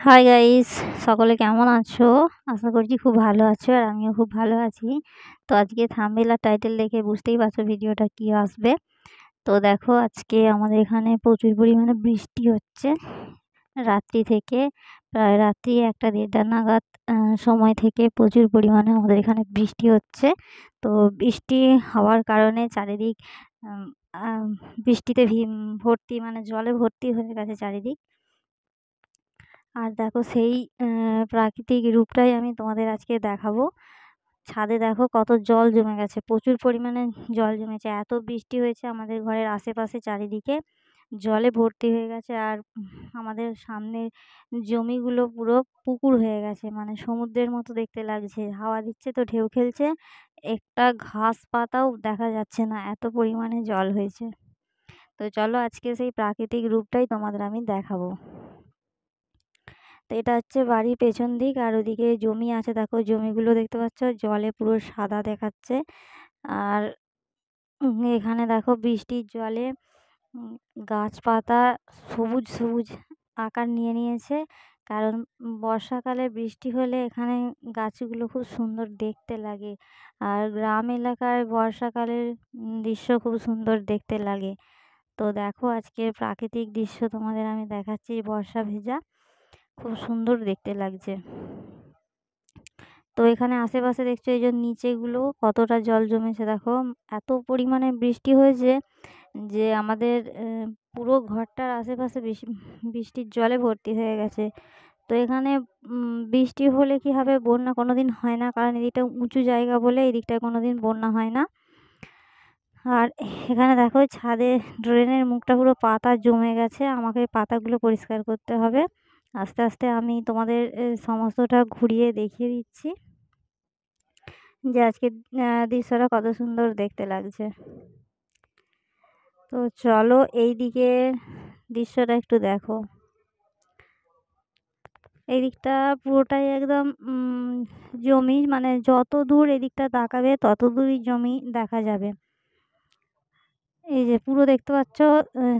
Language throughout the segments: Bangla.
হাই গাইস, সকলে কেমন আছো? আশা করছি খুব ভালো আছো আর আমিও খুব ভালো আছি। তো আজকে থাম্বনেল আর টাইটেল দেখে বুঝতেই পারছো ভিডিওটা কি আসবে। তো দেখো, আজকে আমাদের এখানে প্রচুর পরিমাণে বৃষ্টি হচ্ছে রাত্রি থেকে। প্রায় রাত্রি 1টা 1:30টা নাগাদ সময় থেকে প্রচুর পরিমাণে আমাদের এখানে বৃষ্টি হচ্ছে। তো বৃষ্টি হওয়ার কারণে চারিদিক আম আম বৃষ্টিতে ভর্তি, মানে জলে ভর্তি হয়ে গেছে চারিদিক। আর দেখো, সেই প্রাকৃতিক রূপটাই আমি তোমাদের আজকে দেখাবো। ছাদে দেখো কত জল জমে গেছে, প্রচুর পরিমাণে জল জমেছে। এত বৃষ্টি হয়েছে আমাদের ঘরের আশেপাশে চারিদিকে জলে ভর্তি হয়ে গেছে। আর আমাদের সামনের জমিগুলো পুরো পুকুর হয়ে গেছে, মানে সমুদ্রের মতো দেখতে লাগছে। হাওয়া দিচ্ছে তো ঢেউ খেলছে, একটা ঘাস পাতাও দেখা যাচ্ছে না, এত পরিমাণে জল হয়েছে। তো চলো আজকে সেই প্রাকৃতিক রূপটাই তোমাদের আমি দেখাবো। তো এটা হচ্ছে বাড়ির পেছন দিক, আর ওদিকে জমি আছে। দেখো জমিগুলো দেখতে পাচ্ছ, জলে পুরো সাদা দেখাচ্ছে। আর এখানে দেখো বৃষ্টির জলে গাছপাতা সবুজ সবুজ আকার নিয়ে নিয়েছে। কারণ বর্ষাকালে বৃষ্টি হলে এখানে গাছগুলো খুব সুন্দর দেখতে লাগে। আর গ্রাম এলাকায় বর্ষাকালের দৃশ্য খুব সুন্দর দেখতে লাগে। তো দেখো আজকের প্রাকৃতিক দৃশ্য তোমাদের আমি দেখাচ্ছি, বর্ষা ভেজা, খুব সুন্দর দেখতে লাগছে। তো এখানে আশেপাশে দেখছো এই যে নিচেগুলো কতটা জল জমেছে। দেখো এত পরিমাণে বৃষ্টি হয়েছে যে আমাদের পুরো ঘরটার আশেপাশে বৃষ্টির জলে ভর্তি হয়ে গেছে। তো এখানে বৃষ্টি হলে কি হবে, বন্যা কোনোদিন হয় না, কারণ এদিকটা উঁচু জায়গা বলে এদিকটায় কোনোদিন বন্যা হয় না। আর এখানে দেখো ছাদে ড্রেনের মুখটা পুরো পাতা জমে গেছে, আমাকে পাতাগুলো পরিষ্কার করতে হবে। আস্তে আস্তে আমি তোমাদের সমস্তটা ঘুরিয়ে দেখিয়ে দিচ্ছি যে আজকে দৃশ্যটা কত সুন্দর দেখতে লাগছে। তো চলো এই দিকের দৃশ্যটা একটু দেখো। এই দিকটা পুরোটাই একদম জমি, মানে যত দূর এদিকটা তাকাবে তত দূরই জমি দেখা যাবে। এই যে পুরো দেখতে পাচ্ছ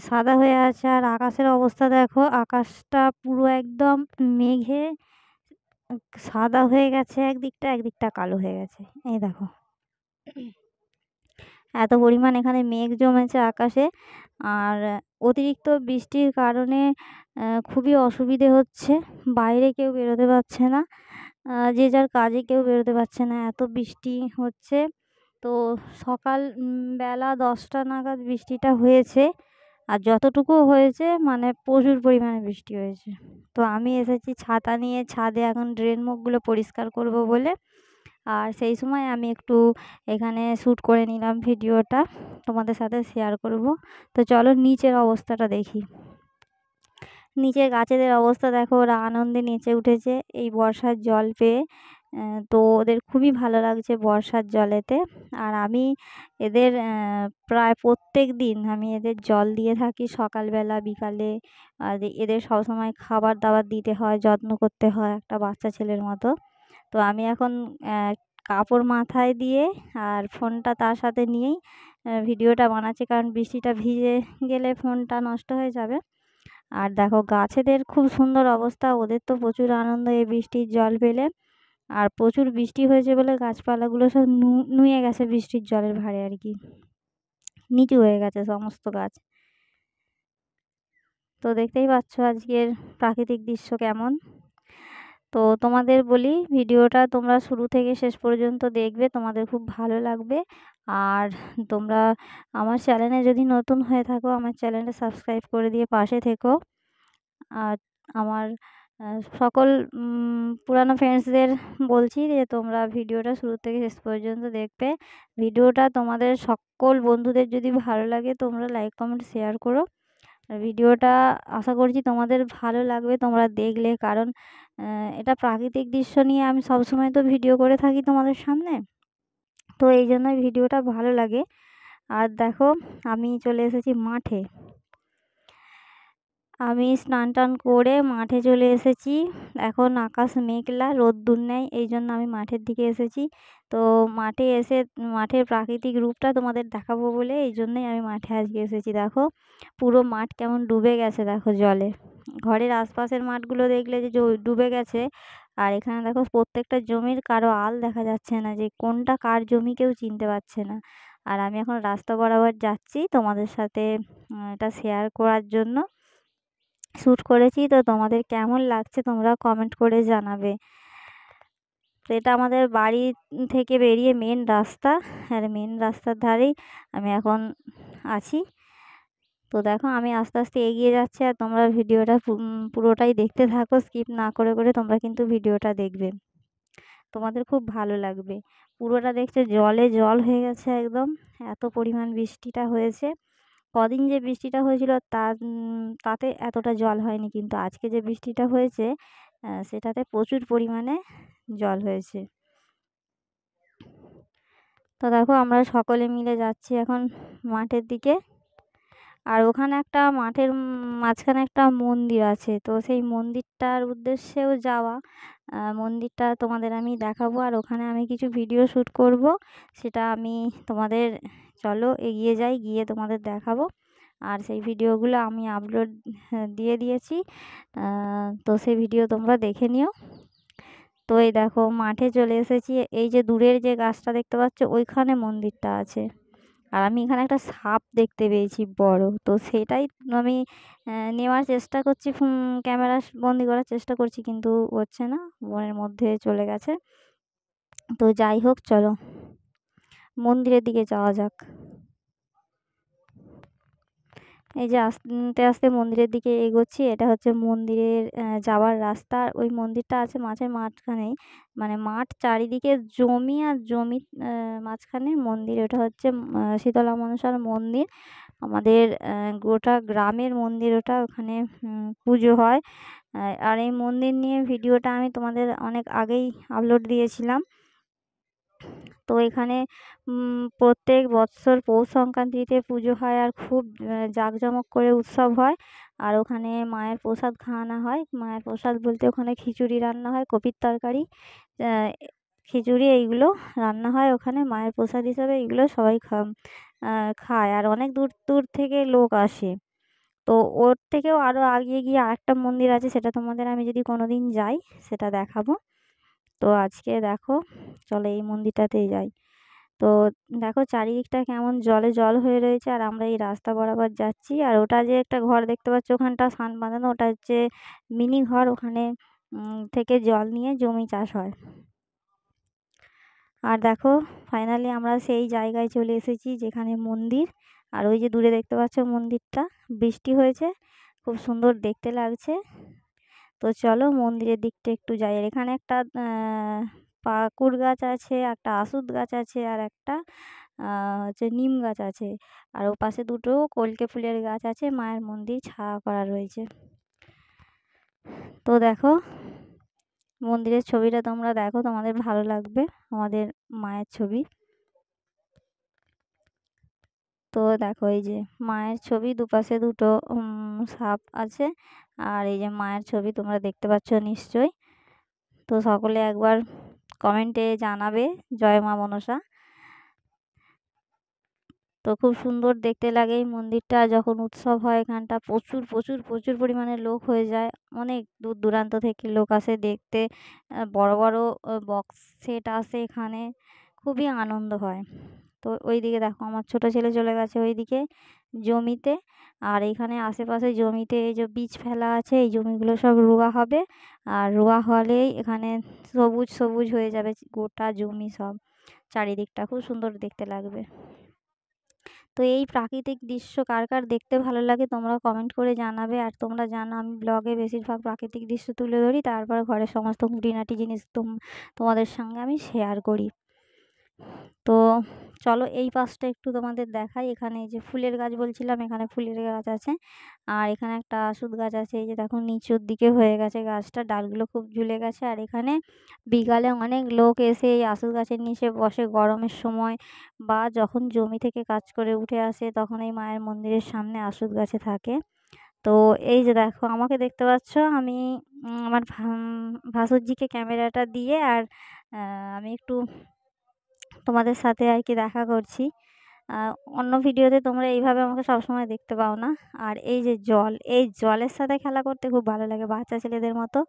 সাদা হয়ে আছে। আর আকাশের অবস্থা দেখো, আকাশটা পুরো একদম মেঘে সাদা হয়ে গেছে একদিকটা, একদিকটা কালো হয়ে গেছে। এই দেখো এত পরিমাণ এখানে মেঘ জমেছে আকাশে। আর অতিরিক্ত বৃষ্টির কারণে খুবই অসুবিধে হচ্ছে, বাইরে কেউ বেরোতে পারছে না। যে যার কাজে কেউ বেরোতে পারছে না, এত বৃষ্টি হচ্ছে। তো সকাল বেলা 10টা নাগাদ বৃষ্টিটা হয়েছে। আর যতটুকু হয়েছে মানে প্রচুর পরিমাণে বৃষ্টি হয়েছে। তো আমি এসেছি ছাতা নিয়ে ছাদে এখন ড্রেন মুখগুলো পরিষ্কার করব বলে। আর সেই সময় আমি একটু এখানে শ্যুট করে নিলাম ভিডিওটা, তোমাদের সাথে শেয়ার করব। তো চলো নিচের অবস্থাটা দেখি। নিচের গাছেদের অবস্থা দেখো, ওরা আনন্দে নেচে উঠেছে এই বর্ষার জল পেয়ে। তো ওদের খুবই ভালো লাগছে বর্ষার জলেতে। আর আমি এদের প্রায় প্রত্যেক দিন আমি এদের জল দিয়ে থাকি, সকালবেলা বিকালে। আর এদের সবসময় খাবার দাবার দিতে হয়, যত্ন করতে হয় একটা বাচ্চা ছেলের মতো। তো আমি এখন কাপড় মাথায় দিয়ে আর ফোনটা তার সাথে নিয়েই ভিডিওটা বানাচ্ছি, কারণ বৃষ্টিটা ভিজে গেলে ফোনটা নষ্ট হয়ে যাবে। আর দেখো গাছেদের খুব সুন্দর অবস্থা, ওদের তো প্রচুর আনন্দ এই বৃষ্টির জল পেলে। আর প্রচুর বৃষ্টি হয়েছে বলে গাছপালাগুলো সব নুয়ে গেছে বৃষ্টির জলের ভারে, আর কি নিচু হয়ে গেছে সমস্ত গাছ। তো দেখতেই পাচ্ছ আজকের প্রাকৃতিক দৃশ্য কেমন। তো তোমাদের বলি ভিডিওটা তোমরা শুরু থেকে শেষ পর্যন্ত দেখবে, তোমাদের খুব ভালো লাগবে। আর তোমরা আমার চ্যানেলে যদি নতুন হয়ে থাকো, আমার চ্যানেলটা সাবস্ক্রাইব করে দিয়ে পাশে থেকো। আর আমার সকল পুরানো ফ্রেন্ডসদের বলছি যে তোমরা ভিডিওটা শুরু থেকে শেষ পর্যন্ত দেখবে। ভিডিওটা তোমাদের সকল বন্ধুদের যদি ভালো লাগে তোমরা লাইক কমেন্ট শেয়ার করো। আর ভিডিওটা আশা করছি তোমাদের ভালো লাগবে তোমরা দেখলে, কারণ এটা প্রাকৃতিক দৃশ্য নিয়ে আমি সবসময় তো ভিডিও করে থাকি তোমাদের সামনে। তো এই জন্যই ভিডিওটা ভালো লাগে। আর দেখো আমি চলে এসেছি মাঠে। আমি স্নান টান করে মাঠে চলে এসেছি। এখন আকাশ মেঘলা, রোদ্দুর নেই, এই জন্য আমি মাঠের দিকে এসেছি। তো মাঠে এসে মাঠের প্রাকৃতিক রূপটা তোমাদের দেখাবো বলে এই জন্যই আমি মাঠে আজকে এসেছি। দেখো পুরো মাঠ কেমন ডুবে গেছে দেখো জলে। ঘরের আশপাশের মাঠগুলো দেখলে যে ডুবে গেছে। আর এখানে দেখো প্রত্যেকটা জমির কারো আল দেখা যাচ্ছে না, যে কোনটা কার জমি কেউ চিনতে পারছে না। আর আমি এখন রাস্তা বরাবর যাচ্ছি তোমাদের সাথে এটা শেয়ার করার জন্য শ্যুট করেছি। তো তোমাদের কেমন লাগছে তোমরা কমেন্ট করে জানাবে। তো এটা আমাদের বাড়ি থেকে বেরিয়ে মেন রাস্তা, আর মেন রাস্তার ধারেই আমি এখন আছি। তো দেখো আমি আস্তে আস্তে এগিয়ে যাচ্ছি, আর তোমরা ভিডিওটা পুরোটাই দেখতে থাকো, স্কিপ না করে করে তোমরা কিন্তু ভিডিওটা দেখবে, তোমাদের খুব ভালো লাগবে। পুরোটা দেখছো জলে জল হয়ে গেছে একদম, এত পরিমাণ বৃষ্টিটা হয়েছে। কদিন যে বৃষ্টিটা হয়েছিল তাতে এতটা জল হয়নি, কিন্তু আজকে যে বৃষ্টিটা হয়েছে সেটাতে প্রচুর পরিমাণে জল হয়েছে। তো দেখো আমরা সকলে মিলে যাচ্ছি এখন মাঠের দিকে। আর ওখানে একটা মাঠের মাঝখানে একটা মন্দির আছে, তো সেই মন্দিরটার উদ্দেশ্যেও যাওয়া। মন্দিরটা তোমাদের আমি দেখাবো, আর ওখানে আমি কিছু ভিডিও শ্যুট করব, সেটা আমি তোমাদের চলো এগিয়ে যাই, গিয়ে তোমাদের দেখাবো। আর সেই ভিডিওগুলো আমি আপলোড দিয়ে দিয়েছি, তো সেই ভিডিও তোমরা দেখে নিও। তো এই দেখো মাঠে চলে এসেছি, এই যে দূরের যে গাছটা দেখতে পাচ্ছ ওইখানে মন্দিরটা আছে। আর আমি এখানে একটা সাপ দেখতে পেয়েছি বড়, তো সেটাই আমি নেওয়ার চেষ্টা করছি, ক্যামেরা বন্দি করার চেষ্টা করছি, কিন্তু হচ্ছে না, বনের মধ্যে চলে গেছে। তো যাই হোক, চলো মন্দিরের দিকে যাওয়া যাক। এই যে আস্তে আস্তে মন্দিরের দিকে এগোচ্ছি, এটা হচ্ছে মন্দিরের যাওয়ার রাস্তা। আর ওই মন্দিরটা আছে মাঠের মাঝখানেই, মানে মাঠ চারিদিকে জমি, আর জমির মাঝখানে মন্দির। ওটা হচ্ছে শীতলা মনসার মন্দির, আমাদের গোটা গ্রামের মন্দির ওটা। ওখানে পুজো হয়। আর এই মন্দির নিয়ে ভিডিওটা আমি তোমাদের অনেক আগেই আপলোড দিয়েছিলাম। তো এখানে প্রত্যেক বৎসর পৌষ সংক্রান্তিতে পুজো হয়, আর খুব জাঁকজমক করে উৎসব হয়। আর ওখানে মায়ের প্রসাদ খাওয়ানো হয়, মায়ের প্রসাদ বলতে ওখানে খিচুড়ি রান্না হয়, কপির তরকারি, খিচুড়ি এইগুলো রান্না হয় ওখানে মায়ের প্রসাদ হিসাবে। এইগুলো সবাই খায়, আর অনেক দূর দূর থেকে লোক আসে। তো ওর থেকেও আরও এগিয়ে গিয়ে আরেকটা মন্দির আছে, সেটা তোমাদের আমি যদি কোনো দিন যাই সেটা দেখাবো। তো আজকে দেখো চলো এই মন্দিরটাতেই যাই। তো দেখো চারিদিকটা কেমন জলে জল হয়ে রয়েছে, আর আমরা এই রাস্তা বরাবর যাচ্ছি। আর ওটা যে একটা ঘর দেখতে পাচ্ছ ওখানটা সান বাঁধানো, ওটা হচ্ছে মিনি ঘর, ওখানে থেকে জল নিয়ে জমি চাষ হয়। আর দেখো ফাইনালি আমরা সেই জায়গায় চলে এসেছি যেখানে মন্দির। আর ওই যে দূরে দেখতে পাচ্ছ মন্দিরটা, বৃষ্টি হয়েছে, খুব সুন্দর দেখতে লাগছে। তো চলো মন্দিরের দিকটা একটু যাই। আর এখানে একটা পাকুড় গাছ আছে, একটা আসুদ গাছ আছে, আর একটা হচ্ছে নিম গাছ আছে। আর ওপাশে দুটো কলকে ফুলের গাছ আছে, মায়ের মন্দির ছায়া করা রয়েছে। তো দেখো মন্দিরের ছবিটা তোমরা দেখো, তোমাদের ভালো লাগবে, আমাদের মায়ের ছবি। তো দেখো এই যে মায়ের ছবি, দুপাশে দুটো সাপ আছে, আর এই যে মায়ের ছবি তোমরা দেখতে পাচ্ছ নিশ্চয়ই। তো সকলে একবার কমেন্টে জানাবে জয় মা মনসা। তো খুব সুন্দর দেখতে লাগে এই মন্দিরটা। যখন উৎসব হয় এখানটা প্রচুর প্রচুর প্রচুর পরিমাণে লোক হয়ে যায়, অনেক দূর দূরান্ত থেকে লোক আসে দেখতে। বড় বড় বক্স সেট আসে এখানে, খুবই আনন্দ হয়। তো ওইদিকে দেখো আমার ছোট ছেলে চলে গেছে ওইদিকে জমিতে। আর এখানে আশেপাশে জমিতে এই যে বীজ ফেলা আছে, এই জমিগুলো সব রোয়া হবে। আর রোয়া হলেই এখানে সবুজ সবুজ হয়ে যাবে গোটা জমি, সব চারিদিকটা খুব সুন্দর দেখতে লাগবে। তো এই প্রাকৃতিক দৃশ্য কার কার দেখতে ভালো লাগে তোমরা কমেন্ট করে জানাবে। আর তোমরা জানো আমি ব্লগে বেশিরভাগ প্রাকৃতিক দৃশ্য তুলে ধরি, তারপরে ঘরের সমস্ত খুঁটিনাটি জিনিস তোমাদের সঙ্গে আমি শেয়ার করি। তো চলো এই পাশটা একটু তোমাদের দেখাই। এখানে এই যে ফুলের গাছ বলছিলাম, এখানে ফুলের গাছ আছে। আর এখানে একটা আসুদ গাছ আছে, এই যে দেখো নিচুর দিকে হয়ে গেছে গাছটা, ডালগুলো খুব ঝুলে গেছে। আর এখানে বিকালে অনেক লোক এসে এই আসুদ গাছের নিচে বসে গরমের সময়, বা যখন জমি থেকে কাজ করে উঠে আসে তখন এই মায়ের মন্দিরের সামনে আসুদ গাছে থাকে। তো এই যে দেখো আমাকে দেখতে পাচ্ছ, আমি আমার ভাসুরজিকে ক্যামেরাটা দিয়ে, আর আমি একটু তোমাদের সাথে আর কি দেখা করছি। অন্য ভিডিওতে তোমরা এইভাবে আমাকে সবসময় দেখতে পাও না। আর এই যে জল, এই জলের সাথে খেলা করতে খুব ভালো লাগে, বাচ্চা ছেলেদের মতো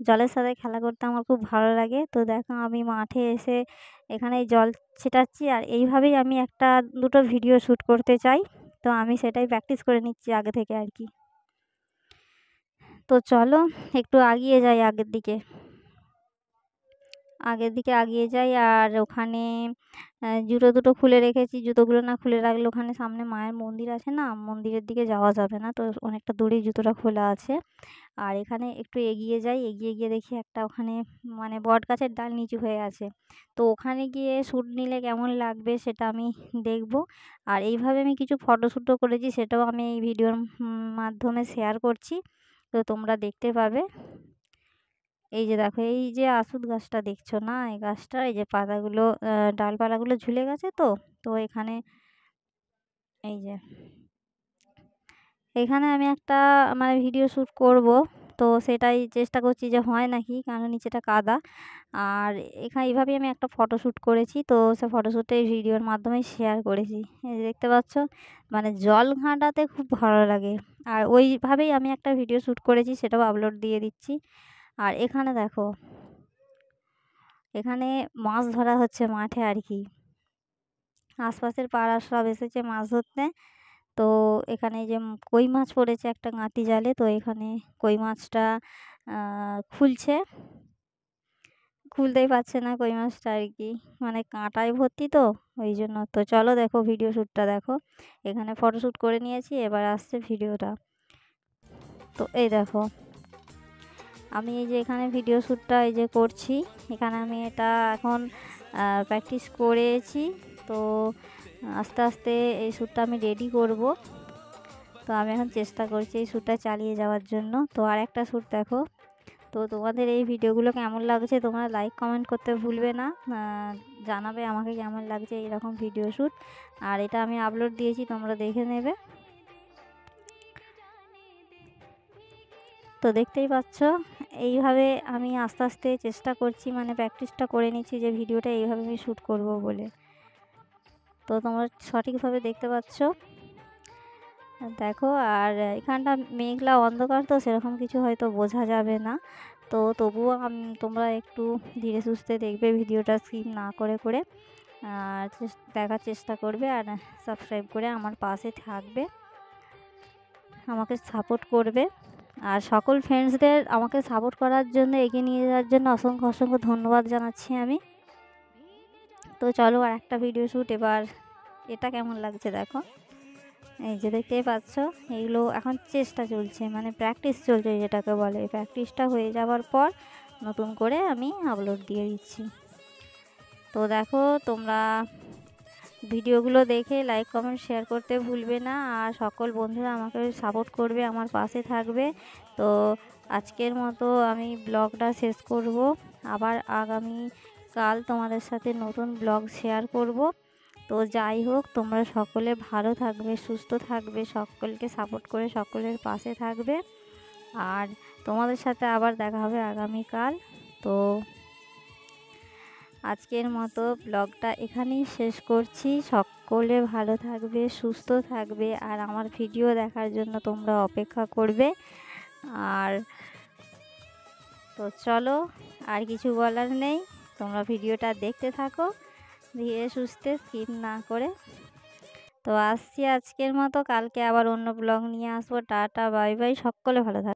জলের সাথে খেলা করতে আমার খুব ভালো লাগে। তো দেখো আমি মাঠে এসে এখানে এই জল ছেটাচ্ছি, আর এইভাবেই আমি একটা দুটো ভিডিও শ্যুট করতে চাই। তো আমি সেটাই প্র্যাকটিস করে নিচ্ছি আগে থেকে আর কি। তো চলো একটু এগিয়ে যাই আগের দিকে এগিয়ে যাই। আর ওখানে জুতো দুটো খুলে রেখেছি, জুতোগুলো না খুলে রাখলে ওখানে সামনে মায়ের মন্দির আছে না, মন্দিরের দিকে যাওয়া যাবে না, তো অনেকটা দূরেই জুতোটা খোলা আছে। আর এখানে একটু এগিয়ে যাই, এগিয়ে গিয়ে দেখি একটা ওখানে মানে বট গাছের ডাল নিচু হয়ে আছে। তো ওখানে গিয়ে শ্যুট নিলে কেমন লাগবে সেটা আমি দেখব। আর এইভাবে আমি কিছু ফটোশ্যুটও করেছি, সেটাও আমি এই ভিডিওর মাধ্যমে শেয়ার করছি, তো তোমরা দেখতে পাবে। এই যে দেখো, এই যে আসুদ গাছটা দেখছো না, এই গাছটা এই যে পাতাগুলো ডালপালাগুলো ঝুলে গেছে। তো তো এখানে এই যে এখানে আমি একটা মানে ভিডিও শ্যুট করব, তো সেটাই চেষ্টা করছি যে হয় নাকি, কারণ নিচেটা কাদা। আর এখানে এইভাবেই আমি একটা ফটোশ্যুট করেছি, তো সে ফটোশ্যুটটা এই ভিডিওর মাধ্যমে শেয়ার করেছি। এই যে দেখতে পাচ্ছ, মানে জল ঘাঁটাতে খুব ভালো লাগে। আর ওইভাবেই আমি একটা ভিডিও শ্যুট করেছি, সেটাও আপলোড দিয়ে দিচ্ছি। আর এখানে দেখো, এখানে মাছ ধরা হচ্ছে মাঠে আর কি, আশপাশের পাড়ার সব এসেছে মাছ ধরতে। তো এখানে যে কই মাছ পড়েছে একটা গাঁতি জালে, তো এখানে কই মাছটা খুলছে, খুলতেই পারছে না কই মাছটা আর কি, মানে কাঁটায় ভর্তি তো ওই জন্য। তো চলো দেখো ভিডিও শ্যুটটা দেখো, এখানে ফটোশ্যুট করে নিয়েছি, এবার আসছে ভিডিওটা। তো এই দেখো আমি এই যে এখানে ভিডিও শ্যুটটা এই যে করছি, এখানে আমি এটা এখন প্র্যাকটিস করেছি। তো আস্তে আস্তে এই শ্যুটটা আমি রেডি করব। তো আমি এখন চেষ্টা করছি এই শ্যুটটা চালিয়ে যাওয়ার জন্য। তো আর একটা শ্যুট দেখো। তো তোমাদের এই ভিডিওগুলো কেমন লাগছে তোমরা লাইক কমেন্ট করতে ভুলবে না, জানাবে আমাকে কেমন লাগছে এরকম ভিডিও শ্যুট। আর এটা আমি আপলোড দিয়েছি, তোমরা দেখে নেবে। তো দেখতেই পাচ্ছ, এইভাবে আমি আস্তে আস্তে চেষ্টা করছি, মানে প্র্যাকটিসটা করে নিচ্ছি যে ভিডিওটা এইভাবে আমি শ্যুট করব বলে। তো তোমরা সঠিকভাবে দেখতে পাচ্ছ দেখো। আর এখানটা মেঘলা অন্ধকার, তো সেরকম কিছু হয়তো বোঝা যাবে না। তো তবুও তোমরা একটু ধীরে সুস্থে দেখবে ভিডিওটা, স্কিপ না করে করে আর দেখার চেষ্টা করবে। আর সাবস্ক্রাইব করে আমার পাশে থাকবে, আমাকে সাপোর্ট করবে। আর সকল ফ্রেন্ডসদের আমাকে সাপোর্ট করার জন্য, এগিয়ে নিয়ে যাওয়ার জন্য অসংখ্য অসংখ্য ধন্যবাদ জানাচ্ছি আমি। তো চলো আর একটা ভিডিও শ্যুট। এবার এটা কেমন লাগছে দেখো, এই যে দেখতেই পাচ্ছ, এইগুলো এখন চেষ্টা চলছে, মানে প্র্যাকটিস চলছে যেটাকে বলে। প্র্যাকটিসটা হয়ে যাওয়ার পর নতুন করে আমি আপলোড দিয়ে দিচ্ছি। তো দেখো তোমরা ভিডিওগুলো দেখে লাইক কমেন্ট শেয়ার করতে ভুলবে না। আর সকল বন্ধুরা আমাকে সাপোর্ট করবে, আমার পাশে থাকবে। তো আজকের মতো আমি ব্লগটা শেষ করব, আবার আগামী কাল তোমাদের সাথে নতুন ব্লগ শেয়ার করব। তো যাই হোক, তোমরা সকলে ভালো থাকবে, সুস্থ থাকবে, সকলকে সাপোর্ট করে সকলের পাশে থাকবে। আর তোমাদের সাথে আবার দেখা হবে আগামীকাল। তো আজকের মতো ব্লগটা এখানেই শেষ করছি। সকলে ভালো থাকবে, সুস্থ থাকবে, আর আমার ভিডিও দেখার জন্য তোমরা অপেক্ষা করবে। আর তো চলো, আর কিছু বলার নেই, তোমরা ভিডিওটা দেখতে থাকো ধীরে সুস্থে, স্কিপ না করে। তো আসছি আজকের মতো, কালকে আবার অন্য ব্লগ নিয়ে আসবো। টাটা বাই বাই, সকলে ভালো থাকবে।